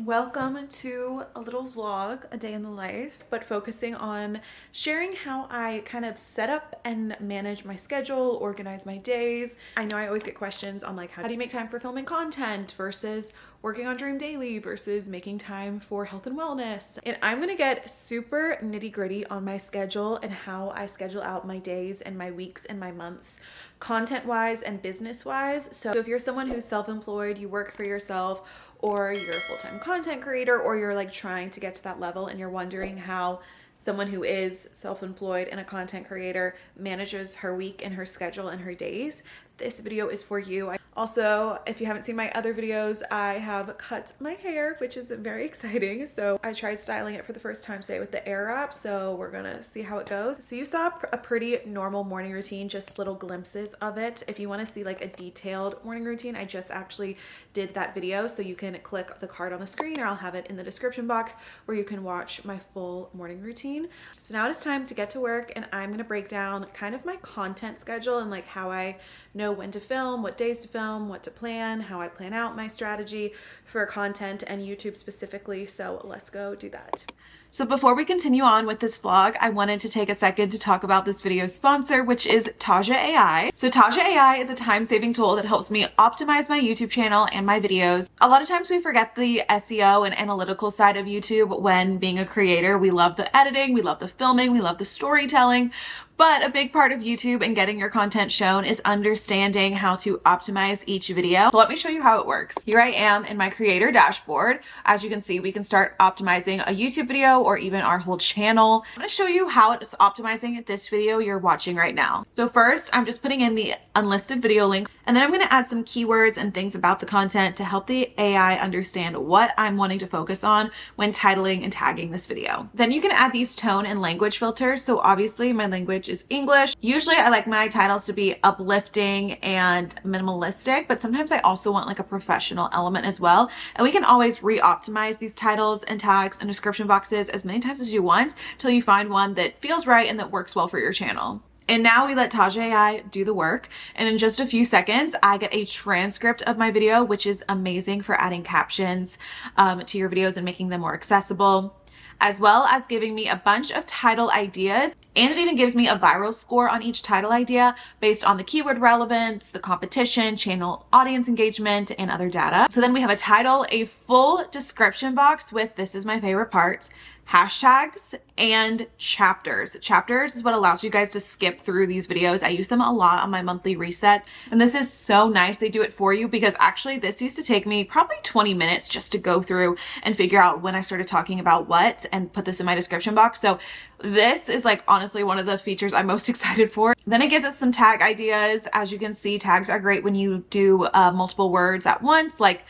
Welcome to a little vlog, a day in the life, but focusing on sharing how I kind of set up and manage my schedule, organize my days. I know I always get questions on like, how do you make time for filming content versus working on Dream Daily versus making time for health and wellness. And I'm gonna get super nitty gritty on my schedule and how I schedule out my days and my weeks and my months, content wise and business wise. So if you're someone who's self-employed, you work for yourself, or you're a full-time content creator, or you're like trying to get to that level and you're wondering how someone who is self-employed and a content creator manages her week and her schedule and her days, this video is for you. Also, if you haven't seen my other videos, I have cut my hair, which is very exciting. So I tried styling it for the first time today with the air wrap. So we're gonna see how it goes. So you saw a pretty normal morning routine, just little glimpses of it. If you wanna see like a detailed morning routine, I just actually did that video. So you can click the card on the screen, or I'll have it in the description box where you can watch my full morning routine. So now it is time to get to work, and I'm gonna break down kind of my content schedule and like how I know when to film, what days to film, what to plan, how I plan out my strategy for content and YouTube specifically. So let's go do that. So before we continue on with this vlog, I wanted to take a second to talk about this video's sponsor, which is Taja AI. So Taja AI is a time-saving tool that helps me optimize my YouTube channel and my videos. A lot of times we forget the SEO and analytical side of YouTube when being a creator. We love the editing, we love the filming, we love the storytelling. But a big part of YouTube and getting your content shown is understanding how to optimize each video. So let me show you how it works. Here I am in my creator dashboard. As you can see, we can start optimizing a YouTube video or even our whole channel. I'm gonna show you how it's optimizing this video you're watching right now. So first, I'm just putting in the unlisted video link, and then I'm gonna add some keywords and things about the content to help the AI understand what I'm wanting to focus on when titling and tagging this video. Then you can add these tone and language filters. So obviously my language is English. Usually I like my titles to be uplifting and minimalistic, but sometimes I also want like a professional element as well. And we can always re-optimize these titles and tags and description boxes as many times as you want till you find one that feels right and that works well for your channel. And now we let Taja AI do the work. And in just a few seconds, I get a transcript of my video, which is amazing for adding captions to your videos and making them more accessible. as well as giving me a bunch of title ideas. And it even gives me a viral score on each title idea based on the keyword relevance, the competition, channel audience engagement, and other data. So then we have a title, a full description box with, this is my favorite part, hashtags and chapters. Chapters is what allows you guys to skip through these videos. I use them a lot on my monthly resets, and this is so nice. They do it for you, because actually this used to take me probably 20 minutes just to go through and figure out when I started talking about what and put this in my description box. So this is like honestly one of the features I'm most excited for. Then it gives us some tag ideas. As you can see, tags are great when you do multiple words at once, like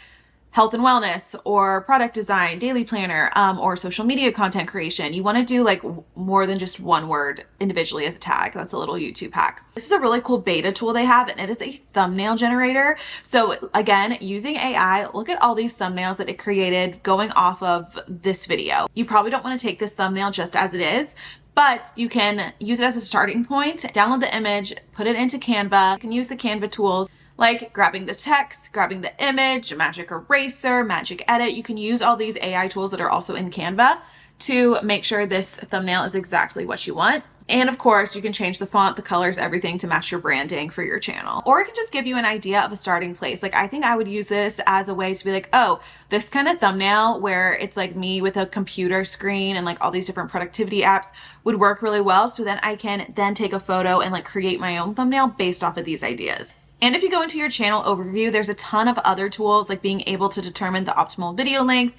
health and wellness or product design, daily planner, or social media content creation. You want to do like more than just one word individually as a tag. That's a little YouTube hack. This is a really cool beta tool they have, and it is a thumbnail generator. So again, using AI, look at all these thumbnails that it created going off of this video. You probably don't want to take this thumbnail just as it is, but you can use it as a starting point, download the image, put it into Canva. You can use the Canva tools like grabbing the text, grabbing the image, magic eraser, magic edit. You can use all these AI tools that are also in Canva to make sure this thumbnail is exactly what you want. And of course, you can change the font, the colors, everything to match your branding for your channel. Or it can just give you an idea of a starting place. Like I think I would use this as a way to be like, oh, this kind of thumbnail where it's like me with a computer screen and like all these different productivity apps would work really well. So then I can then take a photo and like create my own thumbnail based off of these ideas. And if you go into your channel overview, there's a ton of other tools like being able to determine the optimal video length,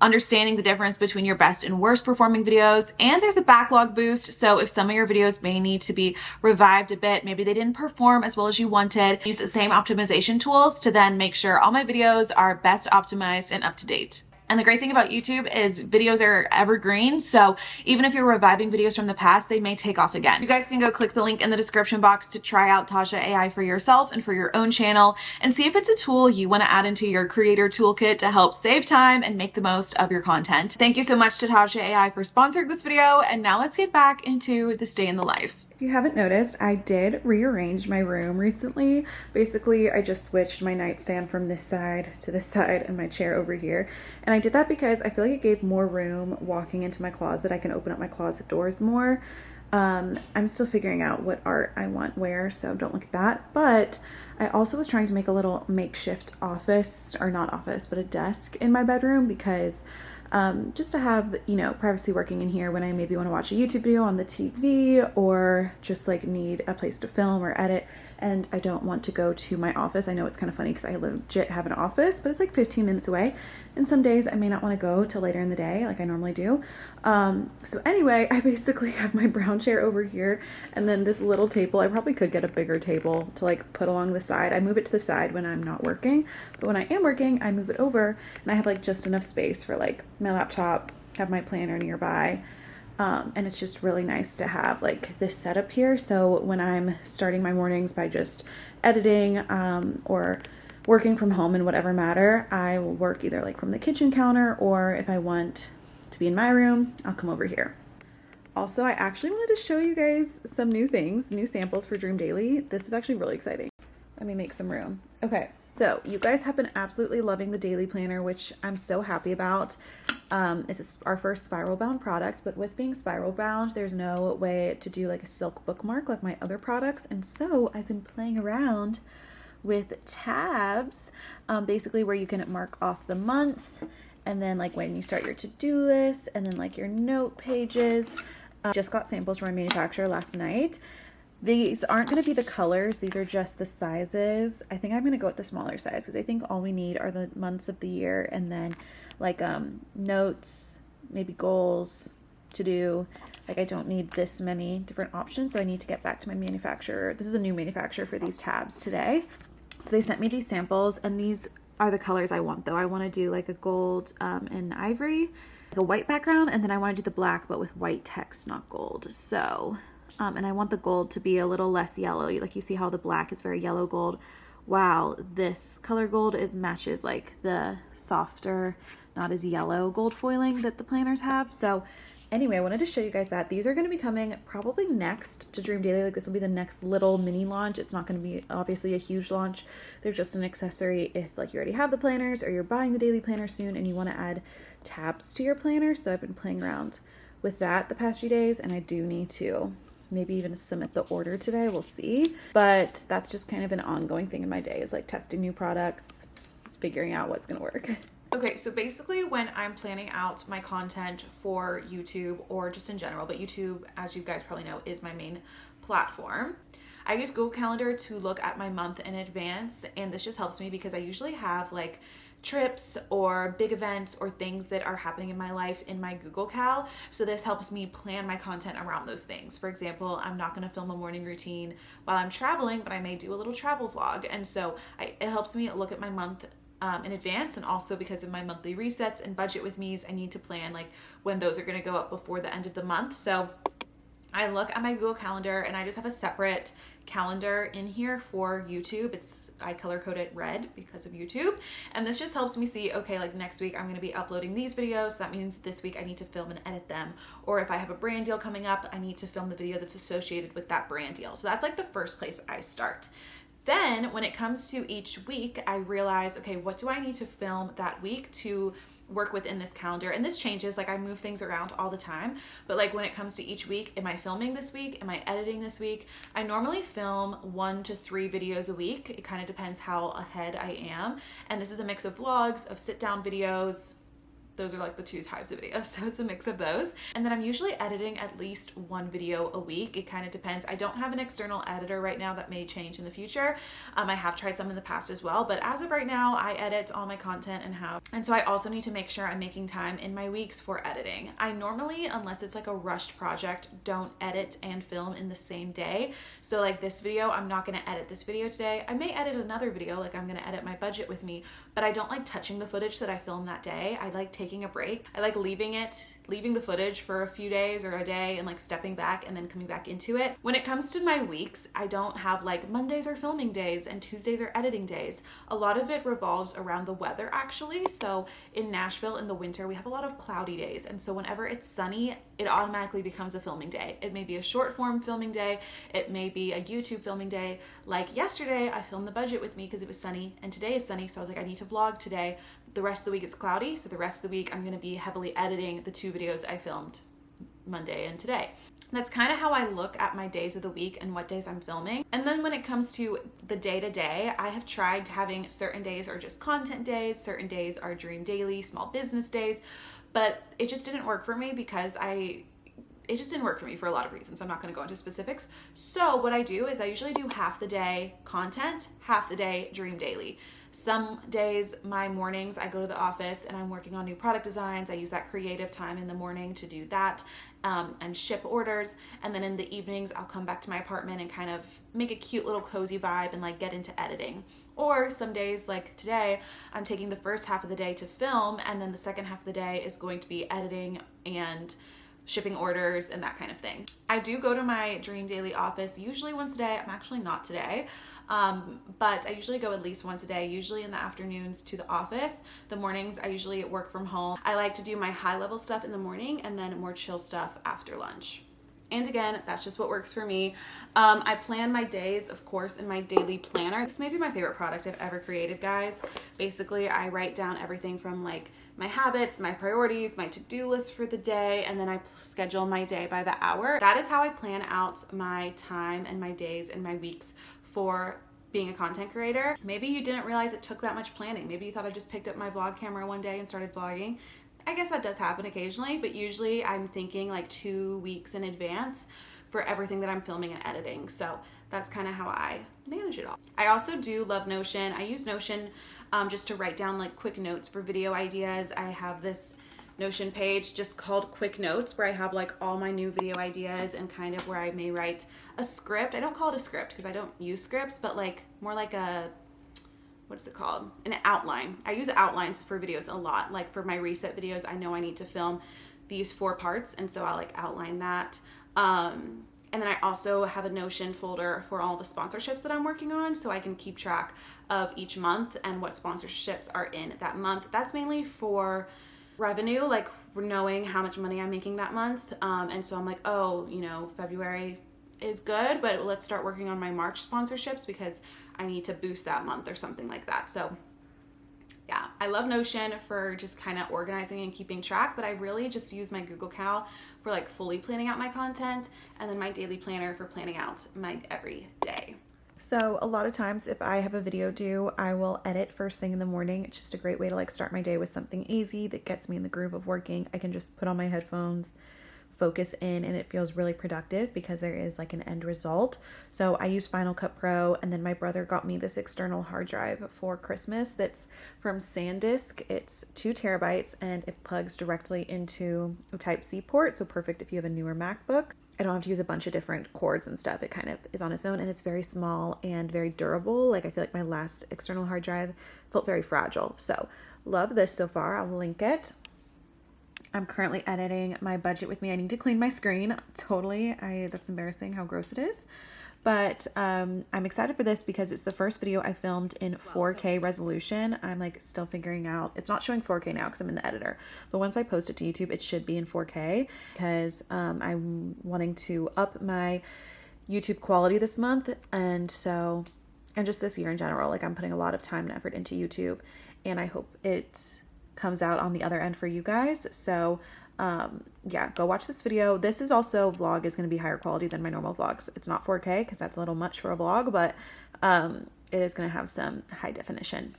understanding the difference between your best and worst performing videos, and there's a backlog boost. So if some of your videos may need to be revived a bit, maybe they didn't perform as well as you wanted, use the same optimization tools to then make sure all my videos are best optimized and up to date. And the great thing about YouTube is videos are evergreen. So even if you're reviving videos from the past, they may take off again. You guys can go click the link in the description box to try out Taja AI for yourself and for your own channel and see if it's a tool you want to add into your creator toolkit to help save time and make the most of your content. Thank you so much to Taja AI for sponsoring this video. And now let's get back into this day in the life. If you haven't noticed, I did rearrange my room recently. Basically, I just switched my nightstand from this side to this side and my chair over here. And I did that because I feel like it gave more room walking into my closet. I can open up my closet doors more. I'm still figuring out what art I want where, so don't look at that. But I also was trying to make a little makeshift office, or not office, but a desk in my bedroom because just to have, you know, privacy working in here when I maybe want to watch a YouTube video on the TV or just like need a place to film or edit. And I don't want to go to my office. I know it's kind of funny because I legit have an office, but it's like 15 minutes away. And some days I may not want to go till later in the day like I normally do. So anyway, I basically have my brown chair over here and then this little table. I probably could get a bigger table to like put along the side. I move it to the side when I'm not working, but when I am working, I move it over and I have like just enough space for like my laptop, have my planner nearby. And it's just really nice to have like this setup here. So when I'm starting my mornings by just editing or working from home in whatever matter, I will work either like from the kitchen counter, or if I want to be in my room, I'll come over here. Also, I actually wanted to show you guys some new things, new samples for Dream Daily. This is actually really exciting. Let me make some room. Okay. So you guys have been absolutely loving the daily planner, which I'm so happy about. This is our first spiral bound product, but with being spiral bound, there's no way to do like a silk bookmark like my other products. And so I've been playing around with tabs, basically where you can mark off the month and then like when you start your to-do list and then like your note pages. Just got samples from my manufacturer last night. These aren't going to be the colors. These are just the sizes. I think I'm going to go with the smaller size because I think all we need are the months of the year and then like notes, maybe goals to do. Like I don't need this many different options. So I need to get back to my manufacturer. This is a new manufacturer for these tabs today. So they sent me these samples and these are the colors I want though. I want to do like a gold and ivory, like a white background, and then I want to do the black but with white text, not gold. So and I want the gold to be a little less yellow. Like you see how the black is very yellow gold. Wow, this color gold matches like the softer, not as yellow gold foiling that the planners have. So anyway, I wanted to show you guys that. These are going to be coming probably next to Dream Daily. Like this will be the next little mini launch. It's not going to be obviously a huge launch. They're just an accessory if like you already have the planners or you're buying the daily planner soon and you want to add tabs to your planner. So I've been playing around with that the past few days, and I do need to maybe even submit the order today. We'll see. But that's just kind of an ongoing thing in my day, is like testing new products, figuring out what's gonna work. Okay, so basically when I'm planning out my content for YouTube or just in general, but YouTube, as you guys probably know, is my main platform. I use Google Calendar to look at my month in advance, and this just helps me because I usually have like trips or big events or things that are happening in my life in my Google Cal. So this helps me plan my content around those things. For example, I'm not going to film a morning routine while I'm traveling, but I may do a little travel vlog. And so it helps me look at my month in advance, and also because of my monthly resets and budget with me's, I need to plan like when those are going to go up before the end of the month. So I look at my Google Calendar, and I just have a separate calendar in here for YouTube. I color code it red because of YouTube. And this just helps me see, okay, like next week I'm going to be uploading these videos. So that means this week I need to film and edit them. Or if I have a brand deal coming up, I need to film the video that's associated with that brand deal. So that's like the first place I start. Then when it comes to each week, I realize, okay, what do I need to film that week to work within this calendar? And this changes, like I move things around all the time, but like when it comes to each week, am I filming this week? Am I editing this week? I normally film 1 to 3 videos a week. It kind of depends how ahead I am. And this is a mix of vlogs, of sit down videos. Those are like the 2 types of videos, so it's a mix of those. And then I'm usually editing at least 1 video a week. It kind of depends. I don't have an external editor right now. That may change in the future. I have tried some in the past as well, but as of right now, I edit all my content and so I also need to make sure I'm making time in my weeks for editing. I normally, unless it's like a rushed project, don't edit and film in the same day. So like this video, I'm not gonna edit this video today. I may edit another video, like I'm gonna edit my budget with me, but I don't like touching the footage that I filmed that day. I like taking a break. I like leaving the footage for a few days or a day and like stepping back and then coming back into it. When it comes to my weeks, I don't have like Mondays are filming days and Tuesdays are editing days. A lot of it revolves around the weather actually. So in Nashville in the winter, we have a lot of cloudy days. And so whenever it's sunny, it automatically becomes a filming day. It may be a short form filming day. It may be a YouTube filming day. Like yesterday, I filmed the budget with me because it was sunny, and today is sunny. So I was like, I need to vlog today. The rest of the week it's cloudy. So the rest of the week I'm going to be heavily editing the 2 videos I filmed Monday and today. That's kind of how I look at my days of the week and what days I'm filming. And then when it comes to the day-to-day, I have tried having certain days are just content days, certain days are dream daily, small business days, but it just didn't work for me because it just didn't work for me for a lot of reasons. I'm not going to go into specifics. So what I do is I usually do half the day content, half the day dream daily. Some days, my mornings, I go to the office and I'm working on new product designs. I use that creative time in the morning to do that and ship orders. And then in the evenings, I'll come back to my apartment and kind of make a cute little cozy vibe and like get into editing. Or some days like today, I'm taking the first half of the day to film, and then the second half of the day is going to be editing and shipping orders and that kind of thing. I do go to my dream daily office usually once a day. I'm actually not today, but I usually go at least once a day, usually in the afternoons to the office. The mornings I usually work from home. I like to do my high level stuff in the morning and then more chill stuff after lunch. And again, that's just what works for me. I plan my days, of course, in my daily planner. This may be my favorite product I've ever created, guys. Basically, I write down everything from like my habits, my priorities, my to-do list for the day, and then I schedule my day by the hour. That is how I plan out my time and my days and my weeks for being a content creator. Maybe you didn't realize it took that much planning. Maybe you thought I just picked up my vlog camera one day and started vlogging. I guess that does happen occasionally, but usually I'm thinking like 2 weeks in advance for everything that I'm filming and editing. So that's kind of how I manage it all. I also do love Notion. I use Notion just to write down like quick notes for video ideas. I have this Notion page just called Quick Notes where I have like all my new video ideas and kind of where I may write a script. I don't call it a script because I don't use scripts, but like more like a, what is it called? An outline. I use outlines for videos a lot. Like for my reset videos, I know I need to film these 4 parts, and so I'll like outline that. And then I also have a Notion folder for all the sponsorships that I'm working on, so I can keep track of each month and what sponsorships are in that month. That's mainly for revenue, like knowing how much money I'm making that month. And so I'm like, oh, you know, February is good, but let's start working on my March sponsorships because I need to boost that month or something like that. So Yeah, I love Notion for just kind of organizing and keeping track, but I really just use my Google Cal for like fully planning out my content, and then my daily planner for planning out my every day. So a lot of times if I have a video due, I will edit first thing in the morning. It's just a great way to like start my day with something easy that gets me in the groove of working. I can just put on my headphones, focus in, and it feels really productive because there is like an end result. So I use Final Cut Pro, and then my brother got me this external hard drive for Christmas that's from SanDisk. It's 2 terabytes and it plugs directly into a Type-C port, so perfect if you have a newer MacBook. I don't have to use a bunch of different cords and stuff. It kind of is on its own, and it's very small and very durable. Like I feel like my last external hard drive felt very fragile. So love this so far. I'll link it. I'm currently editing my budget with me. I need to clean my screen. Totally. That's embarrassing how gross it is. But I'm excited for this because it's the first video I filmed in 4K resolution. I'm like still figuring out, it's not showing 4K now because I'm in the editor. But once I post it to YouTube, it should be in 4K because I'm wanting to up my YouTube quality this month. And just this year in general, like I'm putting a lot of time and effort into YouTube, and I hope it comes out on the other end for you guys. So yeah, go watch this video. This is also, vlog is going to be higher quality than my normal vlogs. It's not 4K because that's a little much for a vlog, but it is going to have some high definition.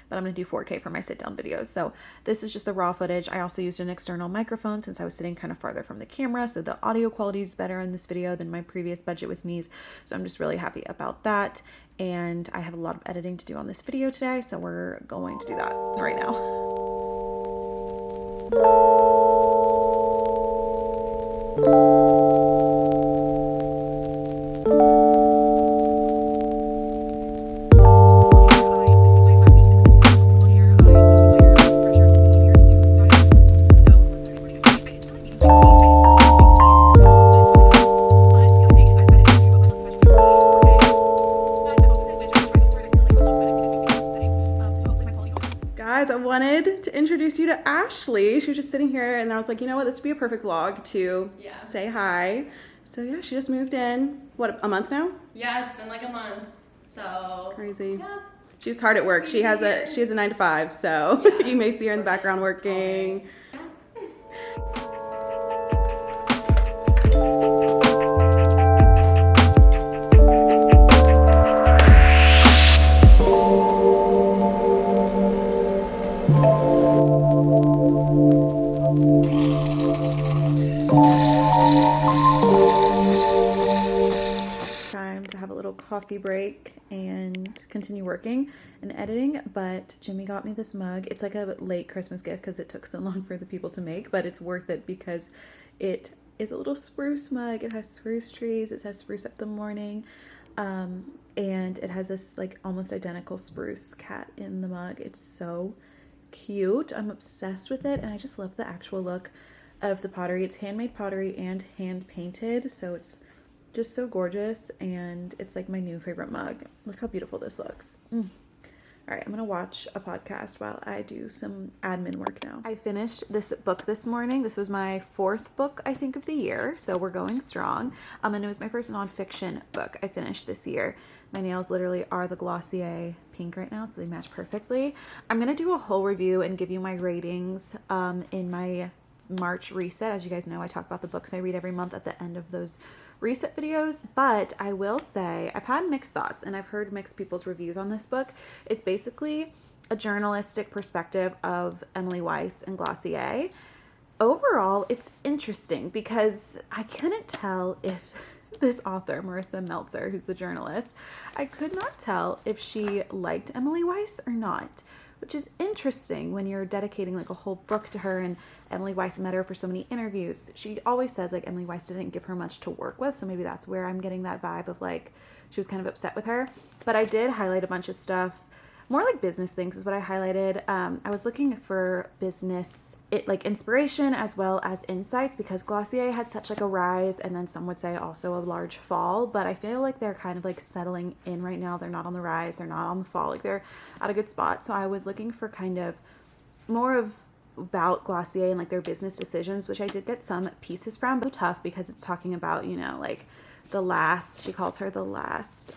But I'm going to do 4K for my sit down videos. So this is just the raw footage. I also used an external microphone since I was sitting kind of farther from the camera, so the audio quality is better in this video than my previous budget with me's. So I'm just really happy about that. And I have a lot of editing to do on this video today, so we're going to do that right now. I wanted to introduce you to Ashley. She was just sitting here and I was like, you know what, this would be a perfect vlog to say hi. So yeah, she just moved in, what, a month now? Yeah, it's been like a month. So crazy. Yeah. She's hard at work. She has a 9 to 5, so yeah. You may see her in the background working. Time to have a little coffee break and continue working and editing, but Jimmy got me this mug. It's like a late Christmas gift because it took so long for the people to make, but it's worth it because it is a little spruce mug. It has spruce trees. It says spruce up the morning, and it has this like almost identical spruce cat in the mug. It's so cute. I'm obsessed with it, and I just love the actual look of the pottery. It's handmade pottery and hand painted, so it's just so gorgeous, and it's like my new favorite mug. Look how beautiful this looks. All right, I'm gonna watch a podcast while I do some admin work now. I finished this book this morning. This was my 4th book, I think, of the year, so we're going strong. And it was my first nonfiction book I finished this year. My nails literally are the Glossier pink right now, so they match perfectly. I'm gonna do a whole review and give you my ratings in my March reset. As you guys know, I talk about the books I read every month at the end of those reset videos, but I will say I've had mixed thoughts and I've heard mixed people's reviews on this book. It's basically a journalistic perspective of Emily Weiss and Glossier. Overall, it's interesting because I couldn't tell if this author, Marissa Meltzer, who's the journalist, I could not tell if she liked Emily Weiss or not, which is interesting when you're dedicating like a whole book to her, and Emily Weiss met her for so many interviews. She always says like Emily Weiss didn't give her much to work with, so maybe that's where I'm getting that vibe of like she was kind of upset with her. But I did highlight a bunch of stuff, more like business things is what I highlighted. I was looking for business like inspiration as well as insights, because Glossier had such like a rise, and then some would say also a large fall, but I feel like they're kind of like settling in right now. They're not on the rise, they're not on the fall, like they're at a good spot. So I was looking for kind of more of about Glossier and like their business decisions, which I did get some pieces from, but tough because it's talking about, you know, like the last, she calls her the last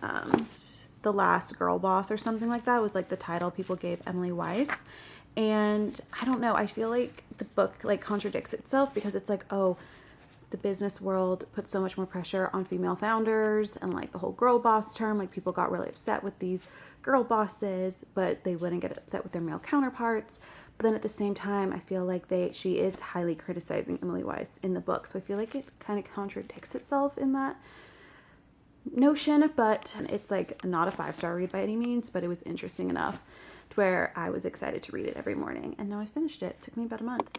The Last Girl Boss or something like that was like the title people gave Emily Weiss. And I don't know, I feel like the book like contradicts itself, because it's like, oh, the business world puts so much more pressure on female founders, and like the whole girl boss term, like people got really upset with these girl bosses, but they wouldn't get upset with their male counterparts. But then at the same time, I feel like she is highly criticizing Emily Weiss in the book. So I feel like it kind of contradicts itself in that notion, but it's like not a 5-star read by any means, but it was interesting enough to where I was excited to read it every morning. And now I finished it. It took me about a month.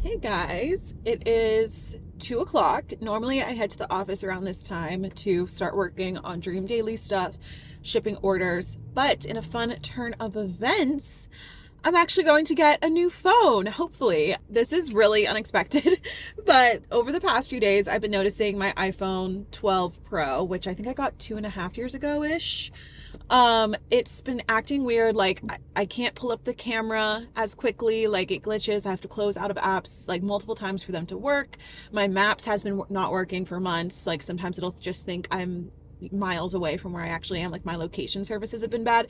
Hey guys, it is 2 o'clock. Normally I head to the office around this time to start working on Dream Daily stuff, shipping orders, but in a fun turn of events, I'm actually going to get a new phone, hopefully. This is really unexpected, but over the past few days, I've been noticing my iPhone 12 Pro, which I think I got 2.5 years ago-ish. It's been acting weird. Like I can't pull up the camera as quickly, like it glitches. I have to close out of apps like multiple times for them to work. My maps has been not working for months. Like sometimes it'll just think I'm miles away from where I actually am. Like my location services have been bad,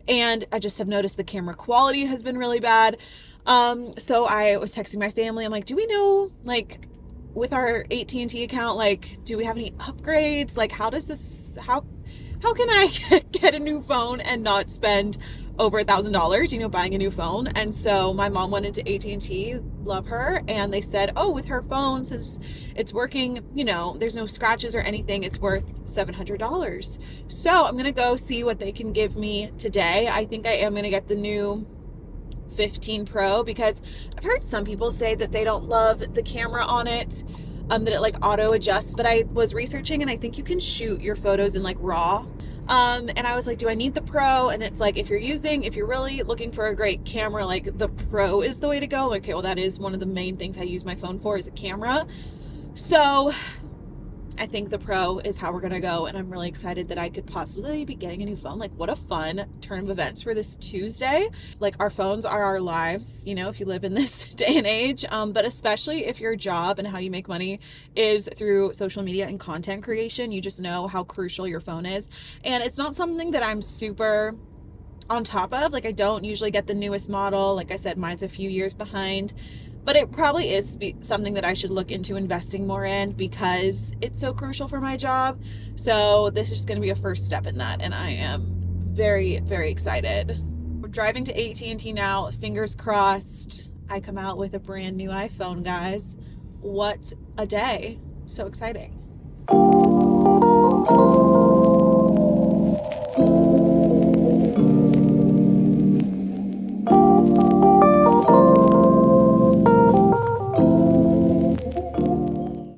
and I just have noticed the camera quality has been really bad. So I was texting my family. I'm like, do we know, like, with our AT&T account, like, do we have any upgrades? Like, how can I get a new phone and not spend over $1,000, buying a new phone? And so my mom went into AT&T, love her, and they said, oh, with her phone, since it's working, there's no scratches or anything, it's worth $700. So I'm gonna go see what they can give me today. I think I am gonna get the new 15 Pro, because I've heard some people say that they don't love the camera on it, that it like auto adjusts, but I was researching and I think you can shoot your photos in like RAW. And I was like, do I need the Pro? And it's like, if you're really looking for a great camera, like the Pro is the way to go. Okay, well, that is one of the main things I use my phone for, is a camera. So I think the Pro is how we're gonna go, and I'm really excited that I could possibly be getting a new phone. Like, what a fun turn of events for this Tuesday. Like, our phones are our lives, if you live in this day and age, but especially if your job and how you make money is through social media and content creation, you just know how crucial your phone is. And it's not something that I'm super on top of. Like, I don't usually get the newest model. Like I said, mine's a few years behind. But it probably is something that I should look into investing more in, because it's so crucial for my job. So this is just going to be a first step in that, and I am very, very excited. We're driving to AT&T now. Fingers crossed I come out with a brand new iPhone, guys. What a day. So exciting.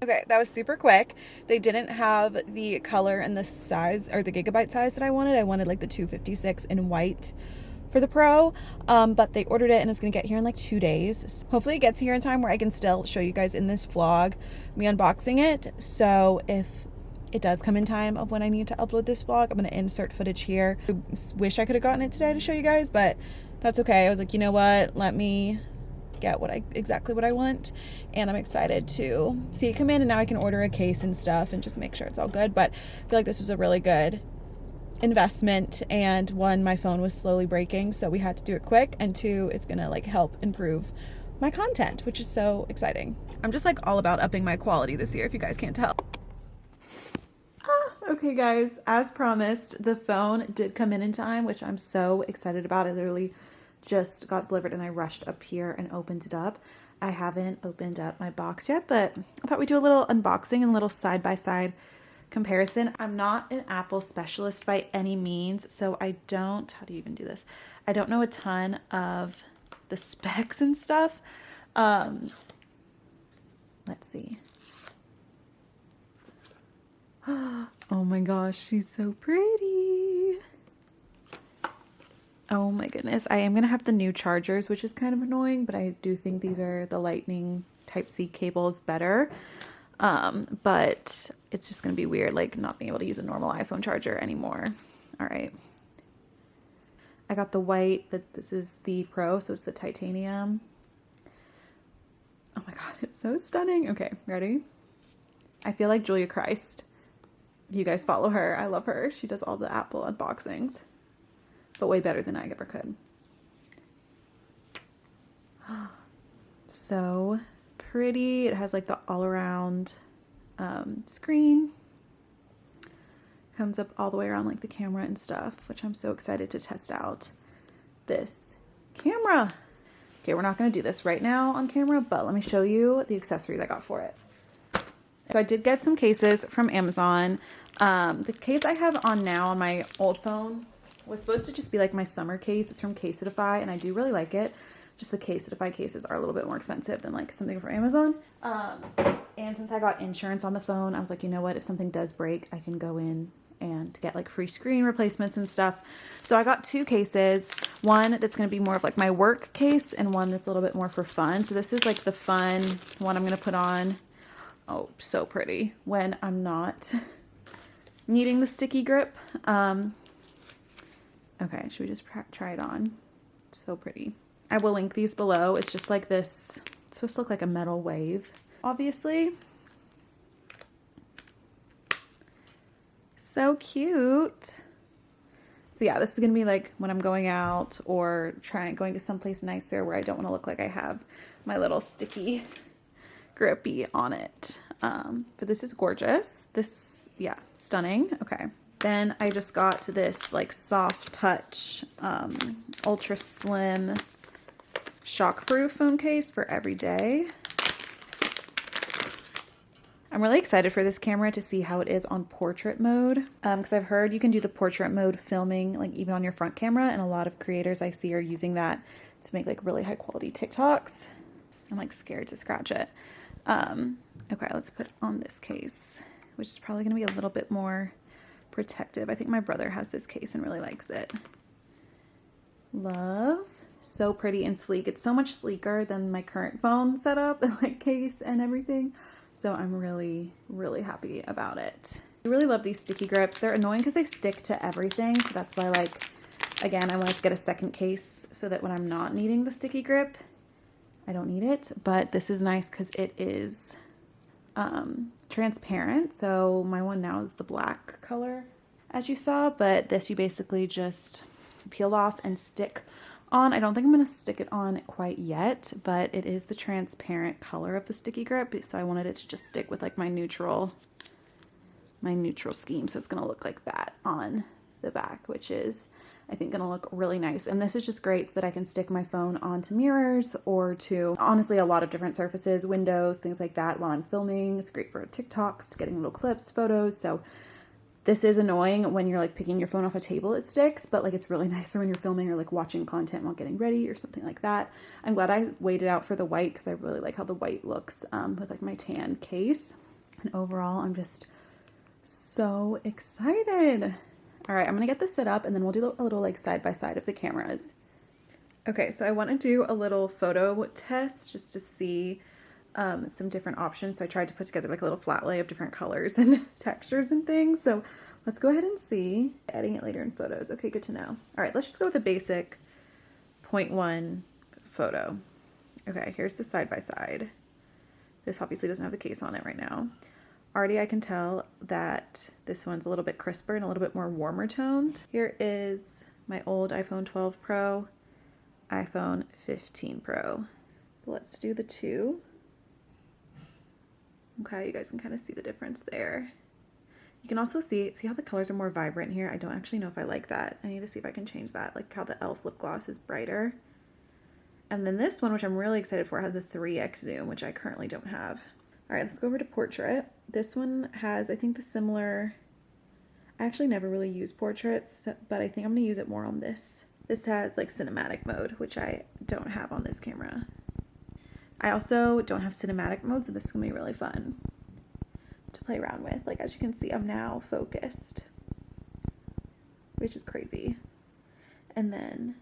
Okay, that was super quick. They didn't have the color and the size, or the gigabyte size that I wanted. I wanted like the 256 in white for the Pro, but they ordered it and it's gonna get here in like 2 days. So hopefully it gets here in time where I can still show you guys in this vlog me unboxing it. So if it does come in time of when I need to upload this vlog, I'm gonna insert footage here. I wish I could have gotten it today to show you guys, but that's okay. I was like, you know what, let me get exactly what I want, and I'm excited to see it come in, and now I can order a case and stuff and just make sure it's all good. But I feel like this was a really good investment, and one, my phone was slowly breaking, so we had to do it quick, and two, it's gonna like help improve my content, which is so exciting. I'm just like all about upping my quality this year, if you guys can't tell. Okay guys, as promised, the phone did come in time, which I'm so excited about. I literally just got delivered and I rushed up here and opened it up. I haven't opened up my box yet, but I thought we'd do a little unboxing and a little side-by-side comparison. I'm not an Apple specialist by any means, so I don't, how do you even do this? I don't know a ton of the specs and stuff. Let's see. Oh my gosh, she's so pretty. Oh my goodness. I am going to have the new chargers, which is kind of annoying, but I do think these are the Lightning Type-C cables better. But it's just going to be weird, like not being able to use a normal iPhone charger anymore. All right. I got the white, this is the Pro, so it's the titanium. Oh my God, it's so stunning. Okay, ready? I feel like Julia Christ. You guys follow her. I love her. She does all the Apple unboxings, but way better than I ever could. So pretty. It has like the all around screen. Comes up all the way around like the camera and stuff, which I'm so excited to test out this camera. Okay, we're not going to do this right now on camera, but let me show you the accessories I got for it. So I did get some cases from Amazon. The case I have on now on my old phone was supposed to just be like my summer case. It's from Casetify, and I do really like it. Just the Casetify cases are a little bit more expensive than like something from Amazon. And since I got insurance on the phone, I was like, you know what? If something does break, I can go in and get like free screen replacements and stuff. So I got two cases, one that's going to be more of like my work case and one that's a little bit more for fun. So this is like the fun one I'm going to put on. Oh, so pretty when I'm not needing the sticky grip. Okay, should we just try it on? So pretty. I will link these below. It's just like this. It's supposed to look like a metal wave, obviously. So cute. So yeah, this is gonna be like when I'm going out or going to someplace nicer where I don't want to look like I have my little sticky grippy on it. But this is gorgeous. This, yeah, stunning. Okay. Then I just got this like soft touch, ultra slim shockproof phone case for every day. I'm really excited for this camera to see how it is on portrait mode, because I've heard you can do the portrait mode filming like even on your front camera, and a lot of creators I see are using that to make like really high quality TikToks. I'm like scared to scratch it. Okay, let's put on this case, which is probably going to be a little bit more protective. I think my brother has this case and really likes it. Love. So pretty and sleek. It's so much sleeker than my current phone setup and like case and everything. So I'm really, really happy about it. I really love these sticky grips. They're annoying because they stick to everything. So that's why, like, again, I wanted to get a second case so that when I'm not needing the sticky grip, I don't need it. But this is nice because it is transparent. So my one now is the black color, as you saw. But this you basically just peel off and stick on. I don't think I'm going to stick it on quite yet, but it is the transparent color of the sticky grip, so I wanted it to just stick with like my neutral scheme. So it's going to look like that on the back, which is I think going to look really nice. And this is just great so that I can stick my phone onto mirrors or to honestly a lot of different surfaces, windows, things like that while I'm filming. It's great for TikToks, getting little clips, photos. So this is annoying when you're like picking your phone off a table, it sticks, but like it's really nicer when you're filming or like watching content while getting ready or something like that. I'm glad I waited out for the white because I really like how the white looks with like my tan case. And overall, I'm just so excited. All right, I'm gonna get this set up and then we'll do a little like side by side of the cameras. Okay, so I want to do a little photo test just to see some different options. So I tried to put together like a little flat lay of different colors and textures and things. So let's go ahead and see. Adding it later in photos. Okay, good to know. All right, let's just go with a basic 0.1 photo. Okay, here's the side by side. This obviously doesn't have the case on it right now. Already I can tell that this one's a little bit crisper and a little bit more warmer toned. Here is my old iPhone 12 Pro, iPhone 15 Pro. Let's do the two. Okay, you guys can kind of see the difference there. You can also see how the colors are more vibrant here. I don't actually know if I like that. I need to see if I can change that, like how the e.l.f. lip gloss is brighter. And then this one, which I'm really excited for, has a 3x zoom, which I currently don't have. All right, let's go over to portrait. This one has, I think, the similar, I actually never really use portraits, but I think I'm gonna use it more on this. This has like cinematic mode, which I don't have on this camera. I also don't have cinematic mode, so this is gonna be really fun to play around with. Like, as you can see, I'm now focused, which is crazy. And then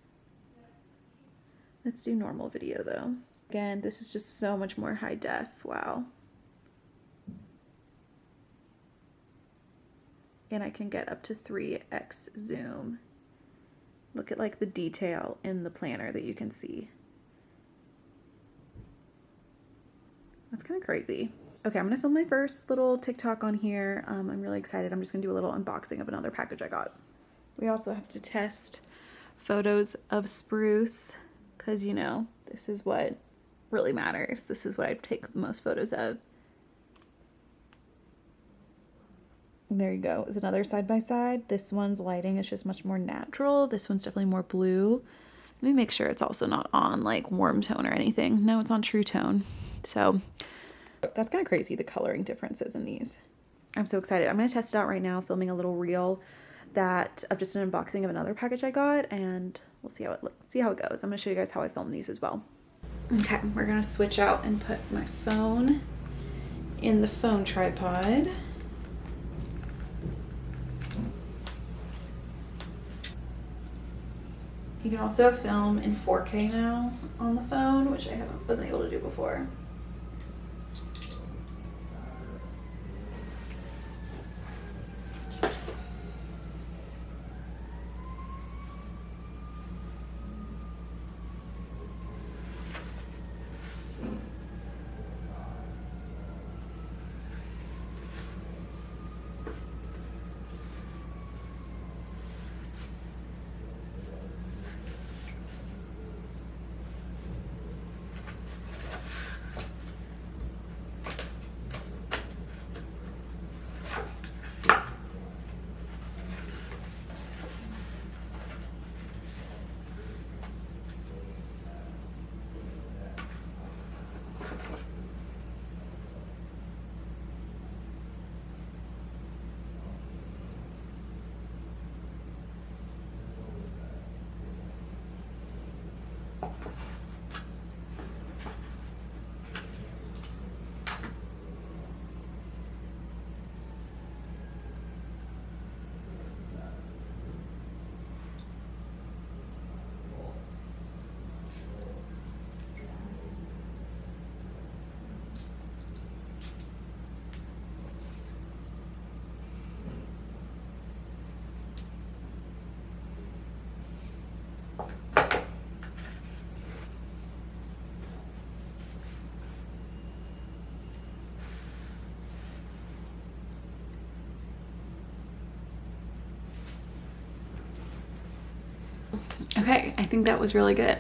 let's do normal video though. Again, this is just so much more high def. Wow. And I can get up to 3x zoom. Look at like the detail in the planner that you can see. That's kind of crazy. Okay, I'm gonna film my first little TikTok on here. I'm really excited. I'm just gonna do a little unboxing of another package I got. We also have to test photos of spruce because, you know, this is what really matters. This is what I take the most photos of. And there you go. Is another side by side. This one's lighting is just much more natural. This one's definitely more blue. Let me make sure it's also not on like warm tone or anything. No, it's on true tone. So that's kind of crazy, the coloring differences in these. I'm so excited. I'm going to test it out right now, filming a little reel that of just an unboxing of another package I got, and we'll see how it goes. I'm going to show you guys how I film these as well. Okay, we're going to switch out and put my phone in the phone tripod. You can also film in 4K now on the phone, which I wasn't able to do before. Okay, I think that was really good.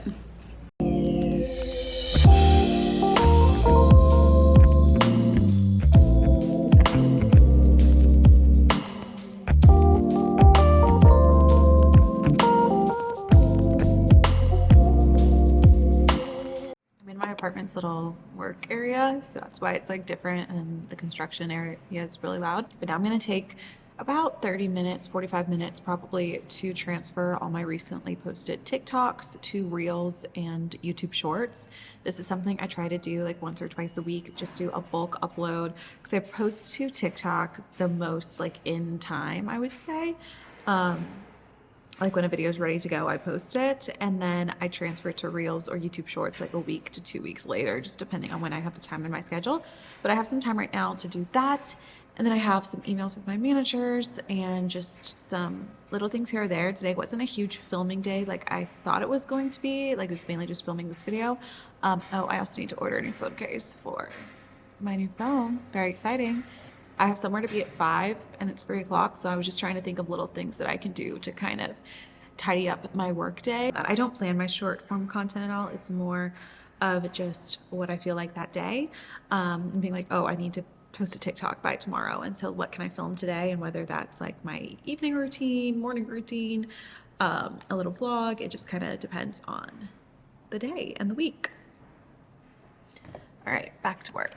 I'm in my apartment's little work area, so that's why it's like different, and the construction area is really loud. But now I'm gonna take about 30 minutes, 45 minutes probably, to transfer all my recently posted TikToks to Reels and YouTube Shorts. This is something I try to do like once or twice a week, just do a bulk upload, because I post to TikTok the most like in time, I would say. Like when a video is ready to go, I post it, and then I transfer it to Reels or YouTube Shorts like a week to 2 weeks later, just depending on when I have the time in my schedule. But I have some time right now to do that. And then I have some emails with my managers and just some little things here or there. Today wasn't a huge filming day like I thought it was going to be. Like, it was mainly just filming this video. Oh, I also need to order a new phone case for my new phone. Very exciting. I have somewhere to be at 5 and it's 3 o'clock. So I was just trying to think of little things that I can do to kind of tidy up my work day. I don't plan my short form content at all. It's more of just what I feel like that day. And being like, oh, I need to post a TikTok by tomorrow, and so what can I film today, and whether that's like my evening routine, morning routine, a little vlog, it just kind of depends on the day and the week. All right, back to work.